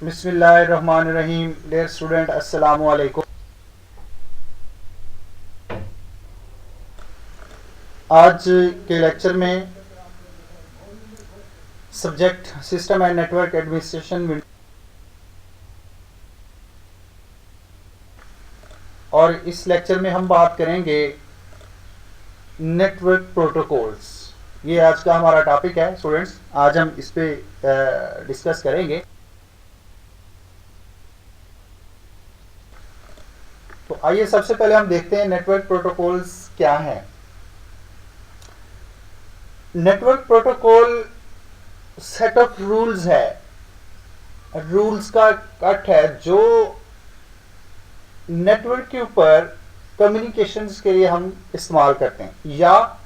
बिस्मिल्लाहिर्रहमानिर्रहीम। Dear student, अस्सलामु अलैकुम। आज के लेक्चर में subject system and network administration और इस लेक्चर में हम बात करेंगे नेटवर्क प्रोटोकॉल्स। ये आज का हमारा टॉपिक है स्टूडेंट्स। आज हम इस पे डिस्कस करेंगे। तो आइए सबसे पहले हम देखते हैं नेटवर्क प्रोटोकॉल्स क्या है। Network protocol set of rules है। रूल्स का अर्थ है जो नेटवर्क के ऊपर कम्युनिकेशंस के लिए हम इस्तेमाल करते हैं, या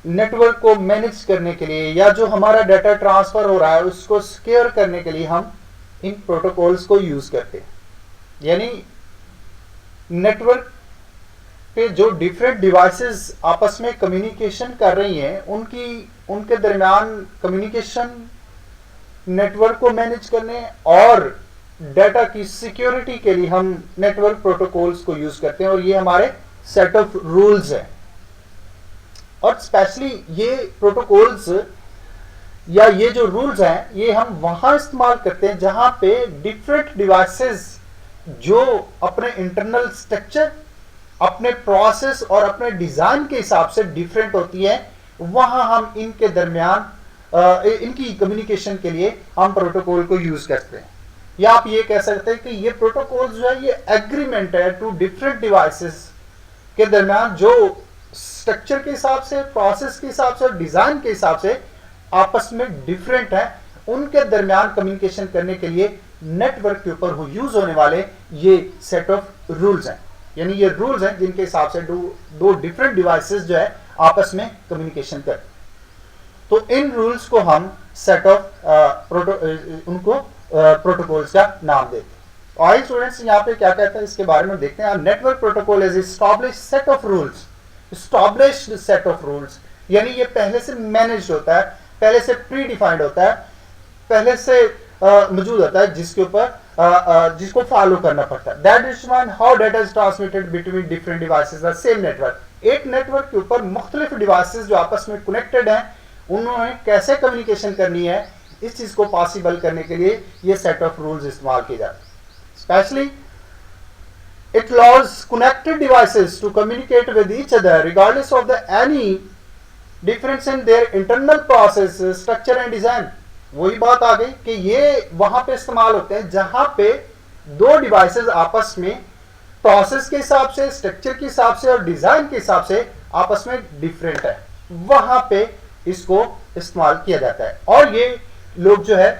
नेटवर्क को मैनेज करने के लिए, या जो हमारा डाटा ट्रांसफर हो रहा है उसको सिक्योर करने के लिए हम इन प्रोटोकॉल्स को यूज करते हैं। यानी नेटवर्क पे जो डिफरेंट डिवाइसेस आपस में कम्युनिकेशन कर रही हैं उनके दरमियान कम्युनिकेशन, नेटवर्क को मैनेज करने और डाटा की सिक्योरिटी के लिए हम नेटवर्क प्रोटोकॉल्स को यूज करते हैं, और ये हमारे सेट ऑफ रूल्स है। और स्पेशली ये प्रोटोकॉल्स या ये जो रूल्स हैं ये हम वहां इस्तेमाल करते हैं जहां पे डिफरेंट डिवाइसेस जो अपने इंटरनल स्ट्रक्चर, अपने प्रोसेस और अपने डिजाइन के हिसाब से डिफरेंट होती है। वहां हम इनके दरमियान इनकी कम्युनिकेशन के लिए हम प्रोटोकॉल को यूज करते हैं। या आप ये कह सकते हैं कि ये प्रोटोकॉल जो है ये एग्रीमेंट है टू डिफरेंट डिवाइसेस के दरमियान जो स्ट्रक्चर के हिसाब से, प्रोसेस के हिसाब से और डिजाइन के हिसाब से आपस में डिफरेंट है, उनके दरमियान कम्युनिकेशन करने के लिए नेटवर्क के ऊपर यूज होने वाले ये सेट ऑफ रूल्स हैं। यानी ये रूल्स हैं जिनके हिसाब से दो डिफरेंट डिवाइसेस जो है आपस में कम्युनिकेशन करते हैं। तो इन रूल्स को हम सेट ऑफ प्रोटोकॉल्स का नाम देते हैं। और स्टूडेंट्स यहाँ पे क्या कहते हैं इसके बारे में देखते हैं। Network protocol is established set of rules. Established set of rules यानी ये पहले से मैनेज होता है, पहले से प्री डिफाइंड होता है, पहले से मौजूद होता है, जिसके ऊपर जिसको फॉलो करना पड़ता है। That determine how data is transmitted between different devices the same network. एक नेटवर्क के ऊपर मुख्तलिफ डिवाइसेस जो आपस में कनेक्टेड हैं उन्होंने कैसे कम्युनिकेशन करनी है, इस चीज को पॉसिबल करने के लिए ये सेट ऑफ रूल्स इस्तेमाल किए जाते हैं। Specially it allows connected devices to communicate with each other regardless of any difference in their internal process, structure and design। वही बात आ गई कि ये वहां पे इस्तेमाल होते हैं जहां पे दो डिवाइसेस आपस में प्रोसेस के हिसाब से, स्ट्रक्चर के हिसाब से और डिजाइन के हिसाब से आपस में डिफरेंट है, वहां पे इसको इस्तेमाल किया जाता है। और ये लोग जो है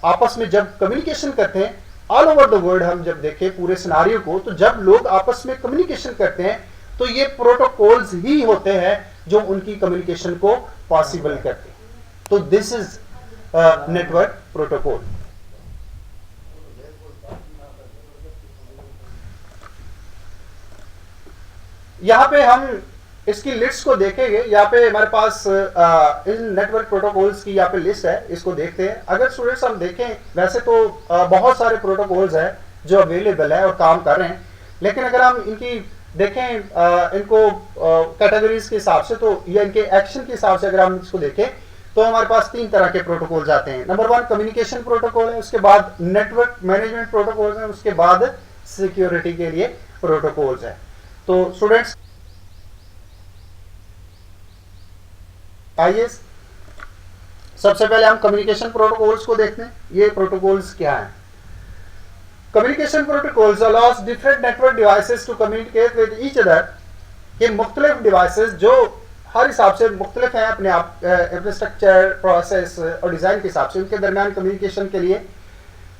आपस में जब कम्युनिकेशन करते हैं ऑल ओवर द वर्ल्ड, हम जब देखें पूरे सिनारियो को, तो जब लोग आपस में कम्युनिकेशन करते हैं तो ये प्रोटोकॉल्स ही होते हैं जो उनकी कम्युनिकेशन को पॉसिबल करते हैं। तो दिस इज नेटवर्क प्रोटोकॉल। यहां पे हम इसकी लिस्ट को देखेंगे। यहाँ पे हमारे पास इन नेटवर्क प्रोटोकॉल्स की यहाँ पे लिस्ट है, इसको देखते हैं। अगर स्टूडेंट्स हम देखें, वैसे तो बहुत सारे प्रोटोकॉल्स हैं जो अवेलेबल है और काम कर रहे हैं, लेकिन अगर हम इनकी देखें इनको कैटेगरीज के हिसाब से तो या इनके एक्शन के हिसाब से अगर हम इसको देखें तो हमारे पास तीन तरह के प्रोटोकॉल्स आते हैं। नंबर 1 कम्युनिकेशन प्रोटोकॉल है, उसके बाद नेटवर्क मैनेजमेंट प्रोटोकॉल्स है, उसके बाद सिक्योरिटी के लिए प्रोटोकॉल्स है। तो स्टूडेंट्स आइए सबसे पहले हम कम्युनिकेशन प्रोटोकॉल्स को देखते हैं। ये प्रोटोकॉल्स क्या हैं? Communication protocols allows different network devices to communicate with each other. ये मुख्तलिफ डिवाइसेस जो हर हिसाब से मुख्तलिफ हैं अपने आप, अपने स्ट्रक्चर, प्रोसेस और डिजाइन के हिसाब से, उनके दरमियान कम्युनिकेशन के लिए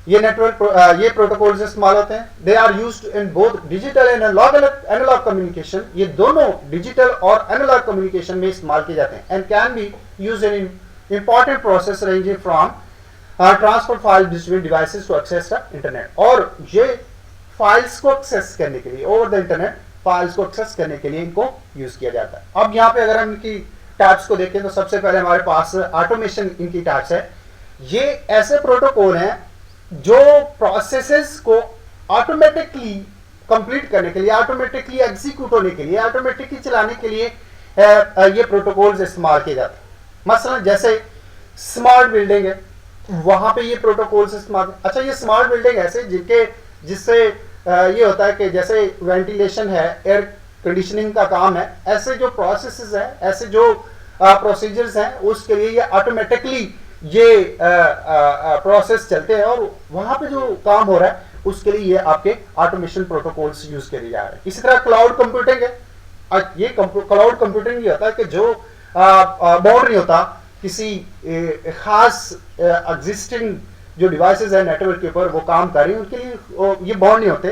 ये ये प्रोटोकॉल्स इस्तेमाल होते हैं। They are used in both digital and analog communication. ये दोनों डिजिटल और एनालॉग कम्युनिकेशन में इस्तेमाल किए जाते हैं and can be used in important process ranging from transfer file between devices to access the internet. और ये फाइल्स को एक्सेस करने के लिए, ओवर द इंटरनेट फाइल्स को एक्सेस करने के लिए इनको यूज किया जाता है। अब यहाँ पे अगर हम इनकी टैब्स को देखें तो सबसे पहले हमारे पास ऑटोमेशन इनकी टैब्स है, ये ऐसे प्रोटोकॉल हैं जो प्रोसेसेस को ऑटोमेटिकली कंप्लीट करने के लिए, ऑटोमेटिकली एग्जीक्यूट होने के लिए, ऑटोमेटिकली चलाने के लिए ये प्रोटोकॉल्स इस्तेमाल किए जाते हैं। मसलन जैसे स्मार्ट बिल्डिंग है, वहां पे ये प्रोटोकॉल्स इस्तेमाल। अच्छा, ये स्मार्ट बिल्डिंग ऐसे जिससे ये होता है कि जैसे वेंटिलेशन है, एयर कंडीशनिंग का काम है, ऐसे जो प्रोसेसेस हैं, ऐसे जो प्रोसीजर्स हैं, उसके लिए ये ऑटोमेटिकली ये प्रोसेस चलते हैं और वहां पे जो काम हो रहा है उसके लिए ये आपके ऑटोमेशन प्रोटोकॉल्स यूज किए जा रहे हैं। इसी तरह क्लाउड कंप्यूटिंग है। ये क्लाउड कंप्यूटिंग ये होता है कि जो बाउंड नहीं होता किसी खास एग्जिस्टिंग जो डिवाइसेस है नेटवर्क के ऊपर वो काम कर रही हैं, उनके लिए ये बाउंड नहीं होते,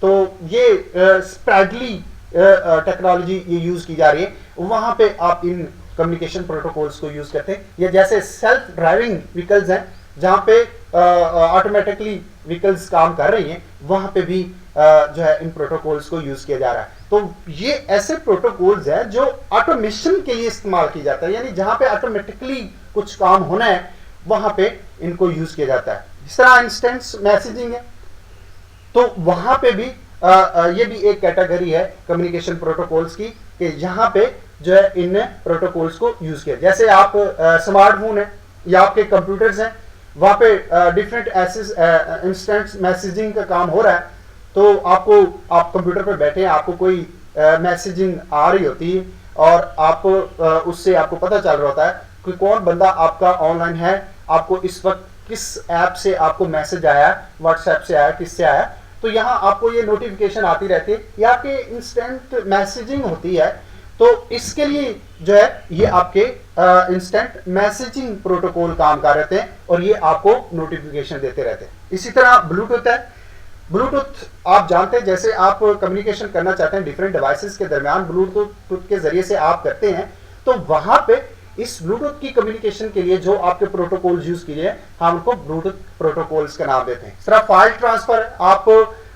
तो ये स्प्रेडली टेक्नोलॉजी ये यूज की जा रही है। वहां पे आप इन कम्युनिकेशन प्रोटोकॉल्स को यूज करते हैं। या जैसे सेल्फ ड्राइविंग व्हीकल्स हैं जहां पे ऑटोमेटिकली व्हीकल्स काम कर रही हैं, वहां पे भी जो है इन प्रोटोकॉल्स को यूज किया जा रहा है। तो ये ऐसे प्रोटोकॉल्स हैं जो ऑटोमेशन के लिए इस्तेमाल किया जाता है, यानी जहां पे ऑटोमेटिकली कुछ काम होना है वहां पे इनको यूज किया जाता है। जिस तरह इंस्टेंट मैसेजिंग है, तो वहां पे भी ये भी एक कैटेगरी है कम्युनिकेशन प्रोटोकॉल्स की कि यहाँ पे जो है इन प्रोटोकॉल्स को यूज किया। जैसे आप स्मार्टफोन है या आपके कंप्यूटर्स हैं, वहां पे डिफरेंट ऐसे इंस्टेंट मैसेजिंग का काम हो रहा है, तो आप कंप्यूटर पर बैठे हैं, आपको कोई मैसेजिंग आ रही होती है और आप उससे आपको पता चल रहा होता है कि कौन बंदा आपका ऑनलाइन है, आपको इस वक्त किस ऐप से आपको मैसेज आया, व्हाट्सएप से आया, किससे आया, तो यहाँ आपको ये नोटिफिकेशन आती रहती है, या आपके इंस्टेंट मैसेजिंग होती है। तो इसके लिए जो है ये आपके इंस्टेंट मैसेजिंग प्रोटोकॉल काम कर रहते हैं और ये आपको नोटिफिकेशन देते रहते हैं। इसी तरह ब्लूटूथ है। ब्लूटूथ आप जानते हैं, जैसे आप कम्युनिकेशन करना चाहते हैं डिफरेंट डिवाइसेस के दरमियान, ब्लूटूथ के जरिए से आप करते हैं, तो वहां पे इस ब्लूटूथ की कम्युनिकेशन के लिए जो आपके प्रोटोकॉल्स यूज किए हम उनको ब्लूटूथ प्रोटोकॉल्स का नाम देते हैं। इस तरह फाइल ट्रांसफर, आप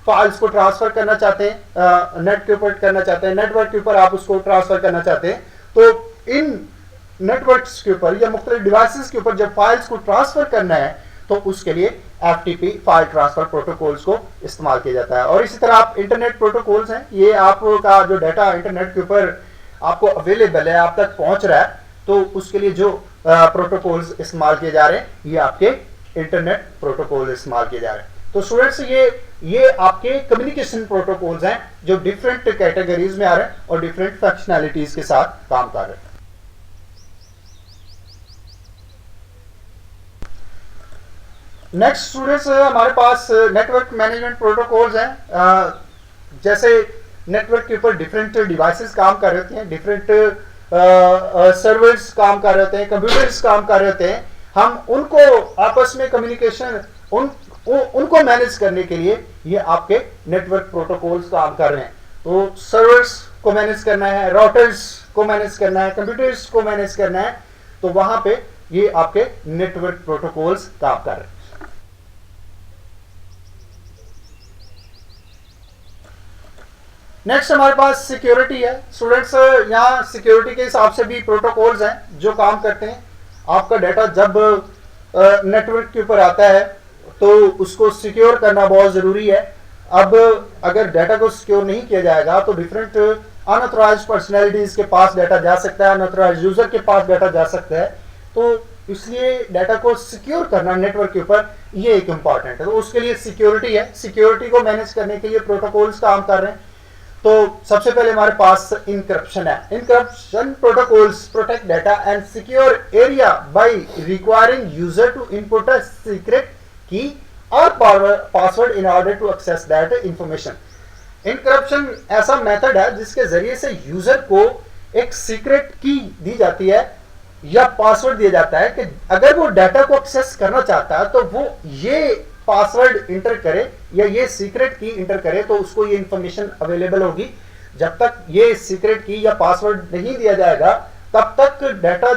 फाइल्स को ट्रांसफर करना चाहते हैं, नेट के ऊपर करना चाहते हैं, नेटवर्क के ऊपर आप उसको ट्रांसफर करना चाहते हैं, तो इन नेटवर्क्स के ऊपर या मुख्तलिफ डिवाइसेस के ऊपर जब फाइल्स को ट्रांसफर करना है तो उसके लिए FTP फाइल ट्रांसफर प्रोटोकॉल्स को इस्तेमाल किया जाता है। और इसी तरह आप इंटरनेट प्रोटोकॉल्स हैं, ये आपका जो डाटा इंटरनेट के ऊपर आपको अवेलेबल है, आप तक पहुंच रहा है, तो उसके लिए जो प्रोटोकॉल्स इस्तेमाल किए जा रहे हैं ये आपके इंटरनेट प्रोटोकॉल इस्तेमाल किए जा रहे हैं। तो स्टूडेंट्स ये आपके कम्युनिकेशन प्रोटोकॉल्स हैं जो डिफरेंट कैटेगरीज में आ रहे हैं और डिफरेंट फंक्शनैलिटीज के साथ काम कर रहे हैं। नेक्स्ट स्टूडेंट्स हमारे पास नेटवर्क मैनेजमेंट प्रोटोकॉल्स हैं। जैसे नेटवर्क के ऊपर डिफरेंट डिवाइसेस काम कर रहे होते हैं, डिफरेंट सर्वर्स काम कर रहे होते हैं, कंप्यूटर्स काम कर रहे होते हैं, हम उनको आपस में कम्युनिकेशन उनको मैनेज करने के लिए ये आपके नेटवर्क प्रोटोकॉल्स काम कर रहे हैं। तो सर्वर्स को मैनेज करना है, राउटर्स को मैनेज करना है, कंप्यूटर्स को मैनेज करना है, तो वहां पे ये आपके नेटवर्क प्रोटोकॉल्स काम कर रहे हैं। नेक्स्ट हमारे पास सिक्योरिटी है। स्टूडेंट्स यहाँ सिक्योरिटी के हिसाब से भी प्रोटोकॉल्स हैं जो काम करते हैं। आपका डाटा जब नेटवर्क के ऊपर आता है तो उसको सिक्योर करना बहुत जरूरी है। अब अगर डाटा को सिक्योर नहीं किया जाएगा तो डिफरेंट अनऑथराइज्ड पर्सनैलिटीज के पास डाटा जा सकता है, अनऑथराइज्ड यूजर के पास डाटा जा सकता है, तो इसलिए डाटा को सिक्योर करना नेटवर्क के ऊपर ये एक इंपॉर्टेंट है। तो उसके लिए सिक्योरिटी है, सिक्योरिटी को मैनेज करने के लिए प्रोटोकॉल्स काम कर रहे हैं। तो सबसे पहले हमारे पास इनक्रप्शन है। Encryption protocols protect data and secure area by requiring user to input a secret key और password in order to access that information. Encryption ऐसा मेथड है जिसके जरिए से यूजर को एक सीक्रेट की दी जाती है या पासवर्ड दिया जाता है कि अगर वो डाटा को एक्सेस करना चाहता है तो वो ये पासवर्ड इंटर करे या ये सीक्रेट की इंटर करे तो उसको ये इंफॉर्मेशन अवेलेबल होगी। जब तक ये सीक्रेट की या पासवर्ड नहीं दिया जाएगा तब तक डाटा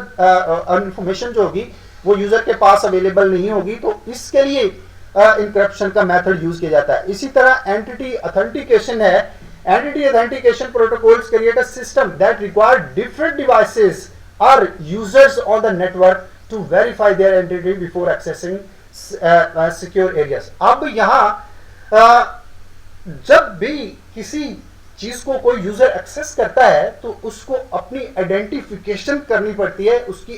इंफॉर्मेशन जो होगी वो यूजर के पास अवेलेबल नहीं होगी। तो इसके लिए इनक्रप्शन का मेथड यूज किया जाता है। इसी तरह एंटिटी ऑथेंटिकेशन है। Entity authentication protocols create a system that require different devices और users on the network to verify their entity before accessing secure areas. अब यहां जब भी किसी चीज को कोई यूजर एक्सेस करता है तो उसको अपनी आइडेंटिफिकेशन करनी पड़ती है, उसकी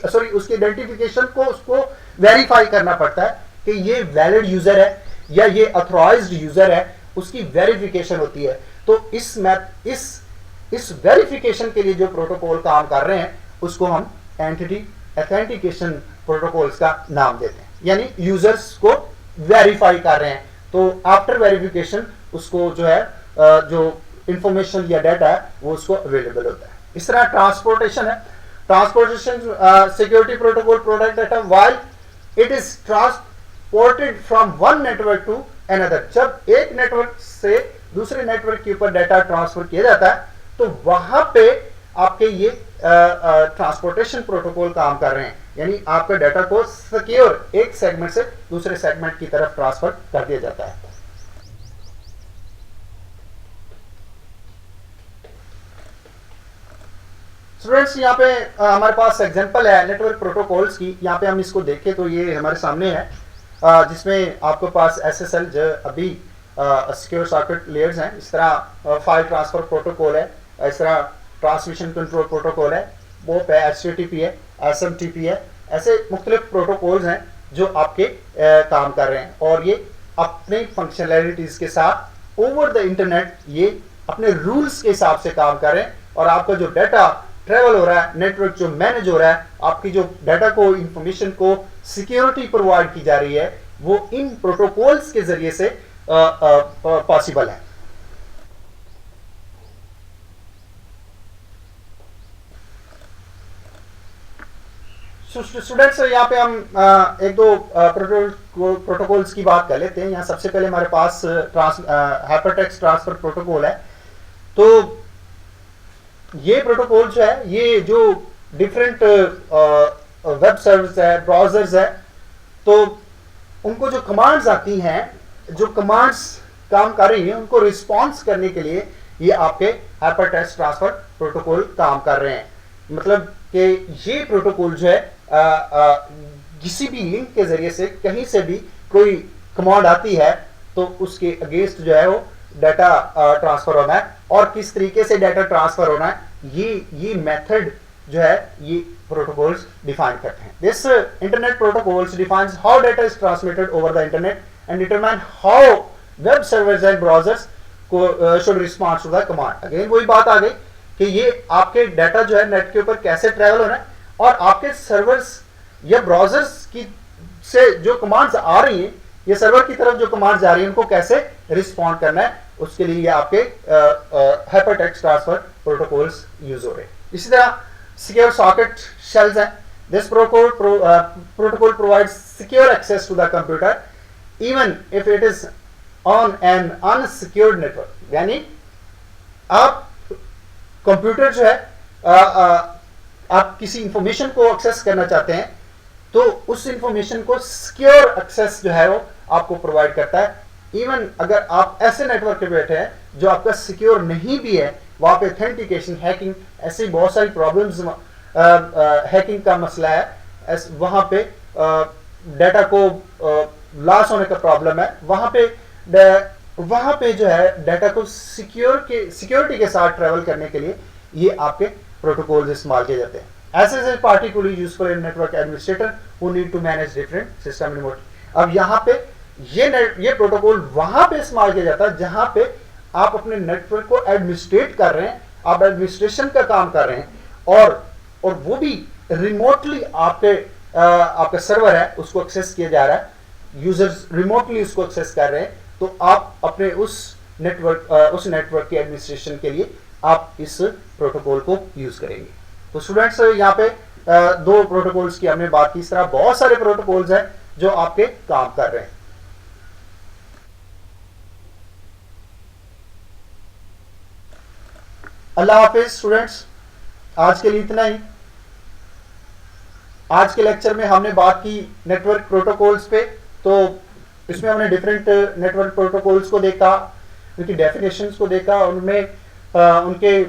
आइडेंटिफिकेशन को उसको वेरीफाई करना पड़ता है कि ये वैलिड यूजर है या ये ऑथराइज्ड यूजर है, उसकी वेरिफिकेशन होती है। तो इस वेरिफिकेशन के लिए जो प्रोटोकॉल काम कर रहे हैं उसको हम एंटिटी ऑथेंटिकेशन प्रोटोकॉल्स का नाम देते हैं, यानी यूजर्स को वेरीफाई कर रहे हैं। तो आफ्टर वेरिफिकेशन उसको जो है जो इंफॉर्मेशन या डाटा है वो उसको अवेलेबल होता है। इस तरह ट्रांसपोर्टेशन है, transportation security protocol product data while it is transported from one network to another. जब एक नेटवर्क से दूसरे नेटवर्क के ऊपर डाटा ट्रांसफर किया जाता है तो वहां पे आपके ये ट्रांसपोर्टेशन प्रोटोकॉल काम कर रहे हैं, यानी आपके डाटा को सिक्योर एक सेगमेंट से दूसरे सेगमेंट की तरफ ट्रांसफर कर दिया जाता है। स्टूडेंट्स यहाँ पे हमारे पास एग्जांपल है नेटवर्क प्रोटोकॉल्स की। यहाँ पे हम इसको देखें तो ये हमारे सामने है, जिसमें आपके पास SSL जो अभी सिक्योर सॉकेट लेयर्स हैं, इस तरह फाइल ट्रांसफर प्रोटोकॉल है, इस तरह ट्रांसमिशन कंट्रोल प्रोटोकॉल है, WOP है, HTTP है, SMTP है, ऐसे मुख्तलिफ प्रोटोकॉल्स हैं जो आपके काम कर रहे हैं और ये अपने फंक्शनैलिटीज के साथ ओवर द इंटरनेट ये अपने रूल्स के हिसाब से काम कर रहे हैं और आपका जो डाटा ट्रेवल हो रहा है, नेटवर्क जो मैनेज हो रहा है, आपकी जो डाटा को इंफॉर्मेशन को सिक्योरिटी प्रोवाइड की जा रही है वो इन प्रोटोकॉल्स के जरिए से पॉसिबल है। स्टूडेंट्स यहाँ पे हम एक दो प्रोटोकॉल्स की बात कर लेते हैं। यहाँ सबसे पहले हमारे पास हाइपरटेक्स्ट ट्रांसफर प्रोटोकॉल है। तो ये प्रोटोकॉल जो है ये जो डिफरेंट वेब सर्वर्स है, ब्राउजर्स है, तो उनको जो कमांड्स आती हैं, जो कमांड्स काम कर रही हैं उनको रिस्पॉन्स करने के लिए ये आपके हाइपरटेक्स्ट ट्रांसफर प्रोटोकॉल काम कर रहे हैं। मतलब कि ये प्रोटोकॉल जो है किसी भी लिंक के जरिए से कहीं से भी कोई कमांड आती है तो उसके अगेंस्ट जो है वो डाटा ट्रांसफर होना है और किस तरीके से डाटा ट्रांसफर होना है ये मेथड जो है ये प्रोटोकॉल्स डिफाइन करते हैं। This internet protocols defines how data is transmitted over the internet and determine how web servers and browsers को should respond to the command. अगेन वही बात आ गई कि ये आपके डाटा जो है नेट के ऊपर कैसे ट्रैवल होना है और आपके सर्वर्स या ब्राउजर्स की से जो कमांड्स आ रही हैं, ये सर्वर की तरफ जो कमांड्स आ रही हैं उनको कैसे रिस्पॉन्ड करना है, उसके लिए ये आपके हाइपरटेक्स्ट ट्रांसफर प्रोटोकॉल्स यूज हो रहे हैं। इसी तरह सिक्योर सॉकेट शेल्स हैं। This protocol provides secure access to the computer even if it is on an unsecured network. यानी आप कंप्यूटर जो है आप किसी इंफॉर्मेशन को एक्सेस करना चाहते हैं तो उस इंफॉर्मेशन को सिक्योर एक्सेस जो है वो आपको प्रोवाइड करता है। इवन अगर आप ऐसे नेटवर्क पे बैठे हैं जो आपका सिक्योर नहीं भी है, वहां पे ऑथेंटिकेशन, हैकिंग, ऐसी बहुत सारी प्रॉब्लम्स, हैकिंग का मसला है, वहां पे डाटा को लॉस होने का प्रॉब्लम है, वहां पे जो है डाटा को सिक्योरिटी के साथ ट्रेवल करने के लिए ये आपके प्रोटोकॉल्स इस्तेमाल किए जाते हैं। As is particularly useful in network administrator who need to manage different system remotely। अब यहाँ पे ये प्रोटोकॉल वहां पे इस्तेमाल किया जाता है जहां पे आप अपने नेटवर्क को एडमिनिस्ट्रेट कर रहे हैं, आप एडमिनिस्ट्रेशन का काम कर रहे हैं और वो भी रिमोटली आपका सर्वर है उसको एक्सेस किया जा रहा है, यूजर्स रिमोटली उसको एक्सेस कर रहे हैं, तो आप अपने उस नेटवर्क के एडमिनिस्ट्रेशन के लिए आप इस प्रोटोकॉल को यूज करेंगे। तो स्टूडेंट्स यहाँ पे दो प्रोटोकॉल्स की हमने बात की। इस तरह बहुत सारे प्रोटोकॉल्स हैं जो आपके काम कर रहे हैं। अल्लाह हाफिज स्टूडेंट्स, आज के लिए इतना ही। आज के लेक्चर में हमने बात की नेटवर्क प्रोटोकॉल्स पे। तो इसमें हमने डिफरेंट नेटवर्क प्रोटोकॉल्स को देखा, उनकी डेफिनेशंस को देखा, उनमें उनके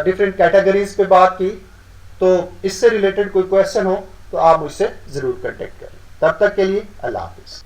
डिफरेंट कैटेगरीज पे बात की। तो इससे रिलेटेड कोई क्वेश्चन हो तो आप मुझसे ज़रूर कॉन्टेक्ट करें। तब तक के लिए अल्लाह हाफिज़।